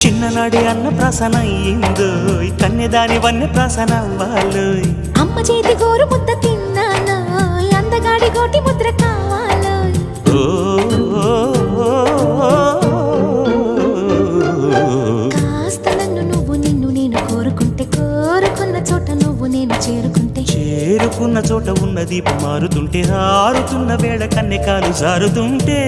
చిన్ననాడి అన్న ప్రాసన అయ్యిందో కన్యదాని వన్నె ప్రాసన అవ్వాలో అమ్మ చేతి గోరు ముద్ద తిన్నాను అందగాడి గోటి ముద్ర కావాలో కాస్త నన్ను నువ్వు నిన్ను నేను కోరుకుంటే కోరుకున్న చోట నువ్వు నేను చేరుకున్న చోట ఉన్న దీపం మారుతుంటే ఆరుతున్న వేళ కన్నె కాలు జారుతుంటే